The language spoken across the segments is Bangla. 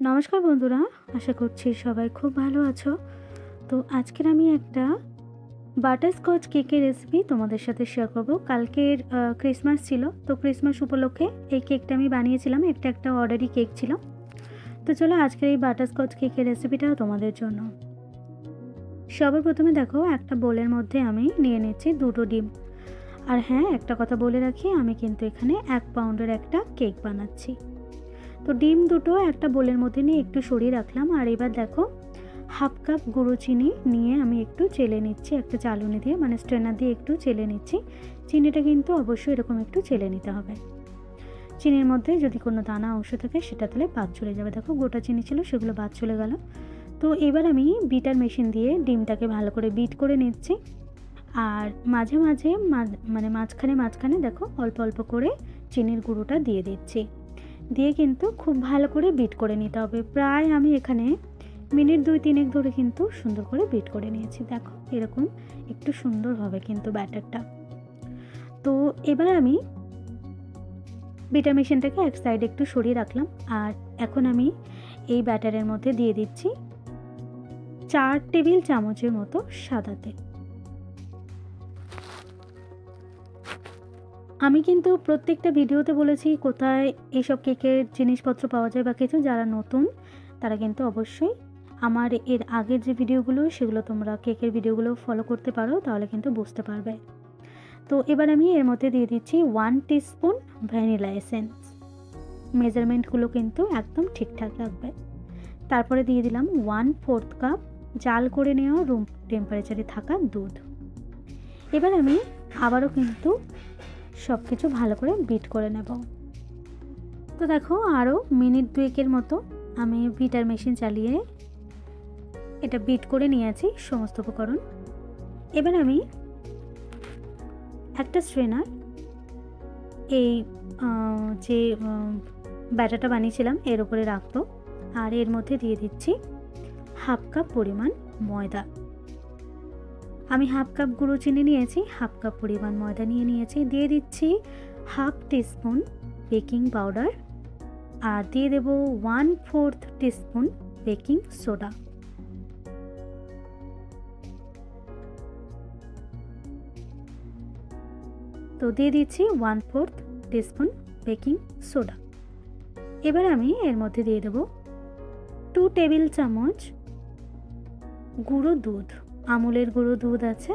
নমস্কার বন্ধুরা, আশা করছি সবাই খুব ভালো আছো। তো আজকের আমি একটা বাটারস্কচ কেকের রেসিপি তোমাদের সাথে শেয়ার করব। কালকের ক্রিসমাস ছিল, তো ক্রিসমাস উপলক্ষে এই কেকটা আমি বানিয়েছিলাম। একটা অর্ডারি কেক ছিল। তো চলো আজকের এই বাটারস্কচ কেকের রেসিপিটা তোমাদের জন্য। সবার প্রথমে দেখো, একটা বোলের মধ্যে আমি নিয়ে নিচ্ছি 2টো ডিম। আর হ্যাঁ, একটা কথা বলে রাখি, আমি কিন্তু এখানে 1 পাউন্ডের একটা কেক বানাচ্ছি। তো ডিম দুটো একটা বোলের মধ্যে নিয়ে একটু সরিয়ে রাখলাম। আর এবার দেখো, 1/2 কাপ গুঁড়ো চিনি নিয়ে আমি একটু চেলে নিচ্ছি, একটা চালুনি দিয়ে মানে স্ট্রেনার দিয়ে একটু চেলে নিচ্ছি। চিনিটা কিন্তু অবশ্যই এরকম একটু চেলে নিতে হবে। চিনির মধ্যে যদি কোনো দানা অংশ থাকে সেটা তাহলে বাদ চলে যাবে। দেখো গোটা চিনি ছিল, সেগুলো বাদ চলে গেল। তো এবার আমি বিটার মেশিন দিয়ে ডিমটাকে ভালো করে বিট করে নিচ্ছি। আর মাঝে মাঝে মানে মাঝখানে দেখো অল্প অল্প করে চিনির গুঁড়োটা দিয়ে দিচ্ছি, দিয়ে কিন্তু খুব ভালো করে বিট করে নিতে হবে। প্রায় আমি এখানে মিনিট 2-3 ধরে কিন্তু সুন্দর করে বিট করে নিয়েছি। দেখো এরকম একটু সুন্দর হবে কিন্তু ব্যাটারটা। তো এবার আমি বিটার মেশিনটাকে এক সাইডে একটু সরিয়ে রাখলাম। আর এখন আমি এই ব্যাটারের মধ্যে দিয়ে দিচ্ছি 4 টেবিল চামচের মতো সাদা তেল। আমি কিন্তু প্রত্যেকটা ভিডিওতে বলেছি কোথায় এইসব কেকের জিনিসপত্র পাওয়া যায় বা কিছু। যারা নতুন তারা কিন্তু অবশ্যই আমার এর আগের যে ভিডিওগুলো সেগুলো তোমরা কেকের ভিডিওগুলো ফলো করতে পারো, তাহলে কিন্তু বুঝতে পারবে। তো এবার আমি এর মধ্যে দিয়ে দিচ্ছি 1 টিস্পুন ভ্যানিলা এসেন্স। মেজারমেন্টগুলো কিন্তু একদম ঠিকঠাক রাখবে। তারপরে দিয়ে দিলাম 1/4 কাপ জাল করে নেওয়া রুম টেম্পারেচারে থাকা দুধ। এবার আমি আবারও কিন্তু সব কিছু ভালো করে বিট করে নেব। তো দেখো আরও মিনিট 2 মতো আমি বিটার মেশিন চালিয়ে এটা বিট করে নিয়েছি সমস্ত উপকরণ। এবার আমি একটা স্ট্রেনার এই যে ব্যাটারটা বানিয়েছিলাম এর উপরে রাখবো। আর এর মধ্যে দিয়ে দিচ্ছি 1/2 কাপ পরিমাণ ময়দা। আমি 1/2 কাপ গুঁড়ো চিনি নিয়েছি, 1/2 কাপ পরিমাণ ময়দা নিয়েছি। দিয়ে দিচ্ছি 1/2 টিস্পুন বেকিং পাউডার। আর দিয়ে দেব 1/4 টিস্পুন বেকিং সোডা। তো দিয়ে দিচ্ছি 1/4 টিস্পুন বেকিং সোডা। এবার আমি এর মধ্যে দিয়ে দেব 2 টেবিল চামচ গুঁড়ো দুধ। আমুলের গুঁড়ো দুধ আছে,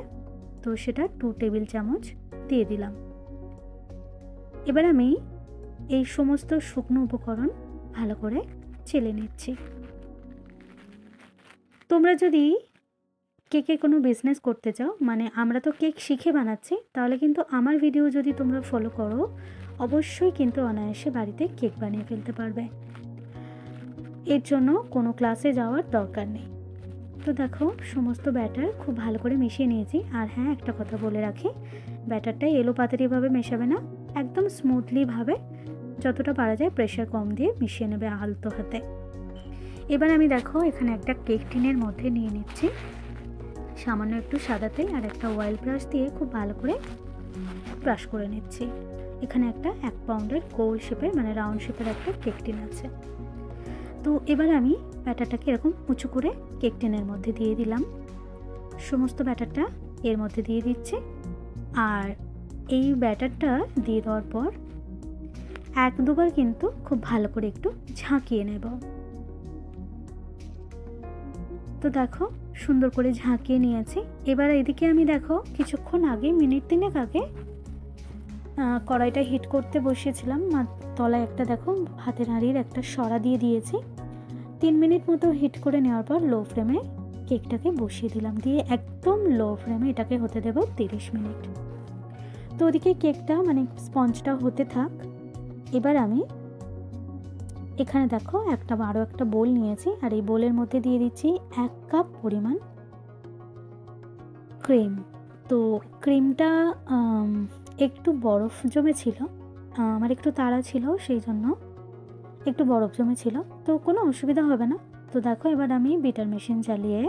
তো সেটা 2 টেবিল চামচ দিয়ে দিলাম। এবার আমি এই সমস্ত শুকনো উপকরণ ভালো করে চেলে নিচ্ছি। তোমরা যদি কেকে কোনো বিজনেস করতে চাও, মানে আমরা তো কেক শিখে বানাচ্ছি, তাহলে কিন্তু আমার ভিডিও যদি তোমরা ফলো করো অবশ্যই কিন্তু অনায়াসে বাড়িতে কেক বানিয়ে ফেলতে পারবে। এর জন্য কোনো ক্লাসে যাওয়ার দরকার নেই। তো দেখো সমস্ত ব্যাটার খুব ভালো করে মিশিয়ে নিয়েছি। আর হ্যাঁ, একটা কথা বলে রাখি, ব্যাটারটা এলোপাতাড়িভাবে মেশাবে না, একদম স্মুথলিভাবে যতটা পারা যায় প্রেশার কম দিয়ে মিশিয়ে নেবে আলতো হাতে। এবার আমি দেখো এখানে একটা কেক টিনের মধ্যে নিয়ে নিচ্ছি সামান্য একটু সাদা তেল আর একটা অয়েল ব্রাশ দিয়ে খুব ভালো করে ব্রাশ করে নিচ্ছি। এখানে একটা 1 পাউন্ডের গোল শেপের মানে রাউন্ড শেপের একটা কেক টিন আছে। তো এবার আমি ব্যাটারটাকে এরকম উঁচু করে কেক টিনের মধ্যে দিয়ে দিলাম। সমস্ত ব্যাটারটা এর মধ্যে দিয়ে দিচ্ছি। আর এই ব্যাটারটা দিয়ে দেওয়ার পর 1-2 বার কিন্তু খুব ভালো করে একটু ঝাঁকিয়ে নেব। তো দেখো সুন্দর করে ঝাঁকিয়ে নিয়েছি। এবার এদিকে আমি দেখো কিছুক্ষণ আগে মিনিট 3 আগে কড়াইটা হিট করতে বসিয়েছিলাম। তলায় একটা দেখো ভাতের হাঁড়ির একটা সরা দিয়ে দিয়েছি। 3 মিনিট মতো হিট করে নেওয়ার পর লো ফ্লেমে কেকটাকে বসিয়ে দিলাম, দিয়ে একদম লো ফ্লেমে এটাকে হতে দেব 30 মিনিট। তো ওদিকে কেকটা মানে স্পঞ্জটা হতে থাক। এবার আমি এখানে দেখো আরও একটা বোল নিয়েছি। আর এই বোলের মধ্যে দিয়ে দিচ্ছি 1 কাপ পরিমাণ ক্রিম। তো ক্রিমটা একটু বরফ জমেছিল, আমার একটু তাড়া ছিল, সেই জন্য একটু বরফ জমেছিল। তো কোনো অসুবিধা হবে না। তো দেখো এবার আমি বিটার মেশিন চালিয়ে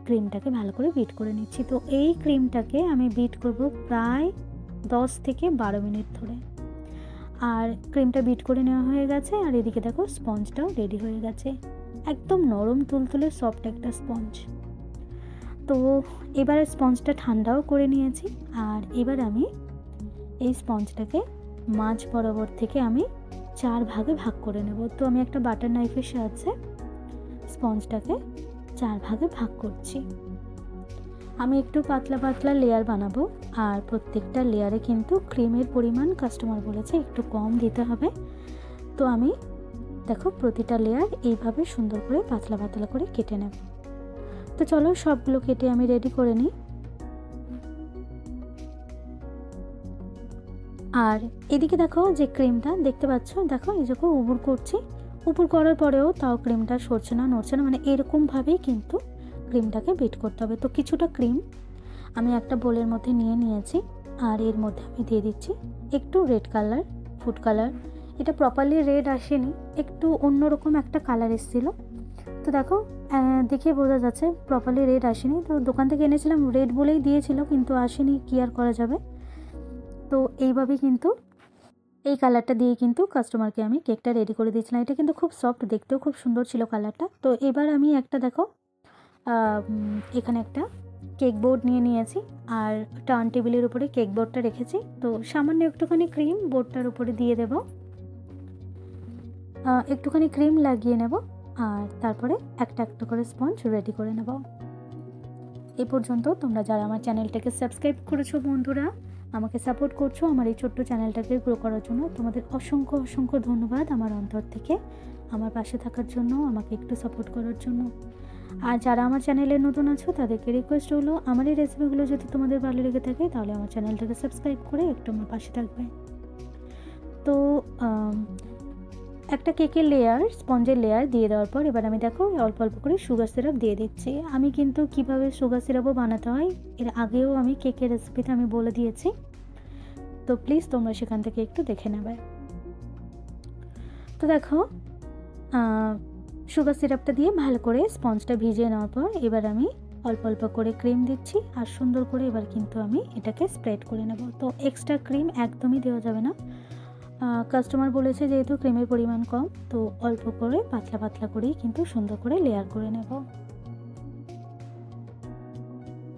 ক্রিমটাকে ভালো করে বিট করে নিচ্ছি। তো এই ক্রিমটাকে আমি বিট করব প্রায় 10 থেকে 12 মিনিট ধরে। আর ক্রিমটা বিট করে নেওয়া হয়ে গেছে। আর এদিকে দেখো স্পঞ্জটাও রেডি হয়ে গেছে, একদম নরম তুলতুলে সফট একটা স্পঞ্জ। তো এবার স্পঞ্জটা ঠান্ডাও করে নিয়েছি। আর এবার আমি এই স্পঞ্জটাকে মাঝ বরাবর থেকে আমি 4 ভাগে ভাগ করে নেব। তো আমি একটা বাটার নাইফের সাহায্যে স্পঞ্জটাকে 4 ভাগে ভাগ করছি। আমি একটু পাতলা পাতলা লেয়ার বানাবো, আর প্রত্যেকটা লেয়ারে কিন্তু ক্রিমের পরিমাণ কাস্টমার বলেছে একটু কম দিতে হবে। তো আমি দেখো প্রতিটা লেয়ার এইভাবে সুন্দর করে পাতলা পাতলা করে কেটে নেব। তো চলো সবগুলো কেটে আমি রেডি করে নিই। আর এদিকে দেখো যে ক্রিমটা দেখতে পাচ্ছ, দেখো এই যখন উপর করছি, উপর করার পরেও তাও ক্রিমটা সরছে না, নড়ছে না, মানে এরকমভাবেই কিন্তু ক্রিমটাকে বিট করতে হবে। তো কিছুটা ক্রিম আমি একটা বোলের মধ্যে নিয়েছি। আর এর মধ্যে আমি দিয়ে দিচ্ছি একটু রেড কালার, ফুড কালার। এটা প্রপারলি রেড আসেনি, একটু অন্যরকম একটা কালার এসেছিলো। তো দেখো দেখে বোঝা যাচ্ছে প্রপারলি রেড আসেনি। তো দোকান থেকে এনেছিলাম, রেড বলেই দিয়েছিল, কিন্তু আসেনি, কি আর করা যাবে। তো এইভাবেই কিন্তু এই কালারটা দিয়ে কিন্তু কাস্টমারকে আমি কেকটা রেডি করে দিয়েছিলাম। এটা কিন্তু খুব সফট, দেখতেও খুব সুন্দর ছিল কালারটা। তো এবার আমি একটা দেখো এখানে একটা কেক বোর্ড নিয়েছি, আর টার্ন টেবিলের উপরে কেক বোর্ডটা রেখেছি। তো সামান্য একটুখানি ক্রিম বোর্ডটার উপরে দিয়ে দেব, একটুখানি ক্রিম লাগিয়ে নেব, আর তারপরে একটা একটা করে স্পঞ্জ রেডি করে নেব। এই পর্যন্ত তোমরা যারা আমার চ্যানেলটাকে সাবস্ক্রাইব করেছো বন্ধুরা, আমাকে সাপোর্ট করছো আমার এই ছোট্ট চ্যানেলটাকে গ্রো করার জন্য, তোমাদের অসংখ্য অসংখ্য ধন্যবাদ আমার অন্তর থেকে আমার পাশে থাকার জন্য, আমাকে একটু সাপোর্ট করার জন্য। আর যারা আমার চ্যানেলে নতুন আছো তাদেরকে রিকোয়েস্ট হলো, আমার এই রেসিপিগুলো যদি তোমাদের ভালো লেগে থাকে তাহলে আমার চ্যানেলটাকে সাবস্ক্রাইব করে একটু আমার পাশে থাকবে। তো একটা কেকের লেয়ার, স্পঞ্জের লেয়ার দিয়ে দেওয়ার পর এবার আমি দেখো অল্প অল্প করে সুগার সিরাপ দিয়ে দিচ্ছি। আমি কিন্তু কিভাবে সুগার সিরাপও বানাতে হয় এর আগেও আমি কেকের রেসিপিতে আমি বলে দিয়েছি, তো প্লিজ তোমরা সেখান থেকে একটু দেখে নেবে। তো দেখো সুগার সিরাপটা দিয়ে ভালো করে স্পঞ্জটা ভিজিয়ে নেওয়ার পর এবার আমি অল্প অল্প করে ক্রিম দিচ্ছি, আর সুন্দর করে এবার কিন্তু আমি এটাকে স্প্রেড করে নেব। তো এক্সট্রা ক্রিম একদমই দেওয়া যাবে না, কাস্টমার বলেছে যেহেতু ক্রিমের পরিমাণ কম, তো অল্প করে পাতলা পাতলা করেই কিন্তু সুন্দর করে লেয়ার করে নেব।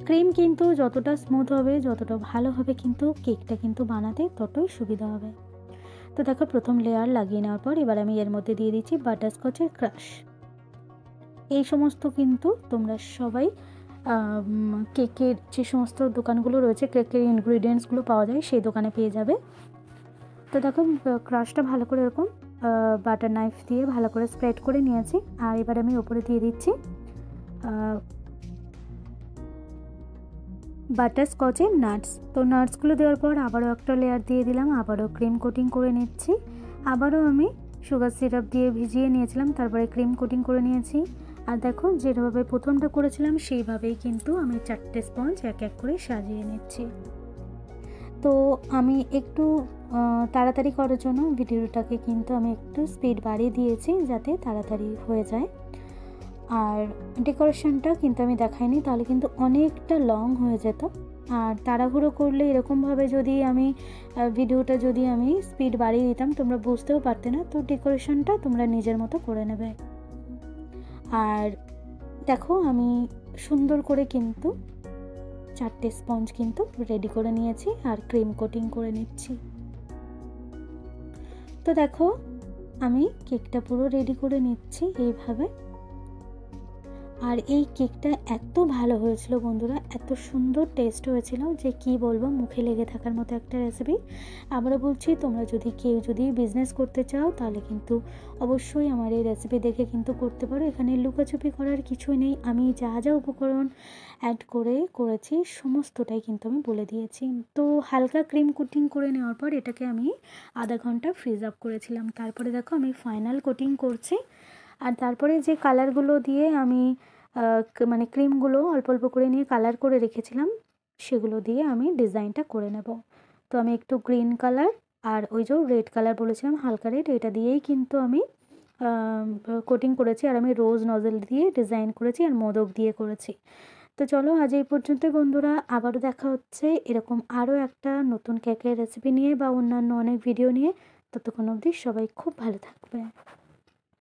ক্রিম কিন্তু যতটা স্মুথ হবে, যতটা ভালো হবে কিন্তু কেকটা কিন্তু বানাতে ততই সুবিধা হবে। তো দেখো প্রথম লেয়ার লাগিয়ে নেওয়ার পর এবার আমি এর মধ্যে দিয়ে দিচ্ছি বাটারস্কচের ক্রাশ। এই সমস্ত কিন্তু তোমরা সবাই কেকের যে সমস্ত দোকানগুলো রয়েছে, কেকের ইনগ্রিডিয়েন্টসগুলো পাওয়া যায় সেই দোকানে পেয়ে যাবে। তো দেখো ক্রাশটা ভালো করে এরকম বাটার নাইফ দিয়ে ভালো করে স্প্রেড করে নিয়েছি। আর এবার আমি ওপরে দিয়ে দিচ্ছি বাটারস্কচের নাটস। তো নাটসগুলো দেওয়ার পর আবারও একটা লেয়ার দিয়ে দিলাম, আবারও ক্রিম কোটিং করে নিচ্ছি। আবারও আমি সুগার সিরাপ দিয়ে ভিজিয়ে নিয়েছিলাম, তারপরে ক্রিম কোটিং করে নিয়েছি। আর দেখো যেভাবে প্রথমটা করেছিলাম সেইভাবেই কিন্তু আমি 4টে স্পঞ্জ এক এক করে সাজিয়ে নিচ্ছি। তো আমি একটু তাড়াতাড়ি করার জন্য ভিডিওটাকে কিন্তু আমি একটু স্পিড বাড়িয়ে দিয়েছি যাতে তাড়াতাড়ি হয়ে যায়। আর ডেকোরেশনটা কিন্তু আমি দেখাইনি, তাহলে কিন্তু অনেকটা লং হয়ে যেত। আর তাড়াহুড়ো করলে এরকমভাবে যদি আমি ভিডিওটা যদি আমি স্পিড বাড়িয়ে দিতাম তোমরা বুঝতেও পারতে না। তো ডেকোরেশনটা তোমরা নিজের মতো করে নেবে। আর দেখো আমি সুন্দর করে কিন্তু 4টে স্পঞ্জ কিন্তু রেডি করে নিয়েছি আর ক্রিম কোটিং করে নিচ্ছি। তো দেখো আমি কেকটা পুরো রেডি করে নিচ্ছি এইভাবে। আর এই কেকটা এত ভালো হয়েছিল বন্ধুরা, এত সুন্দর টেস্ট হয়েছিল যে কি বলবো, মুখে লেগে থাকার মতো একটা রেসিপি। আবারও বলছি তোমরা কেউ যদি বিজনেস করতে চাও তাহলে কিন্তু অবশ্যই আমার এই রেসিপি দেখে কিন্তু করতে পারো। এখানে লুকাছুপি করার কিছুই নেই, আমি যা যা উপকরণ অ্যাড করেছি সমস্তটাই কিন্তু আমি বলে দিয়েছি। তো হালকা ক্রিম কোটিং করে নেওয়ার পর এটাকে আমি আধা ঘন্টা ফ্রিজ আপ করেছিলাম। তারপরে দেখো আমি ফাইনাল কোটিং করছি। আর তারপরে যে কালারগুলো দিয়ে আমি মানে ক্রিমগুলো অল্প অল্প করে নিয়ে কালার করে রেখেছিলাম সেগুলো দিয়ে আমি ডিজাইনটা করে নেব। তো আমি একটু গ্রিন কালার আর ওই যে রেড কালার বলেছিলাম হালকা রেড, এটা দিয়েই কিন্তু আমি কোটিং করেছি। আর আমি রোজ নজেল দিয়ে ডিজাইন করেছি আর মোদক দিয়ে করেছি। তো চলো আজ এই পর্যন্ত বন্ধুরা, আবারও দেখা হচ্ছে এরকম আরও একটা নতুন কেকের রেসিপি নিয়ে বা অন্যান্য অনেক ভিডিও নিয়ে। ততক্ষণ অবধি সবাই খুব ভালো থাকবে।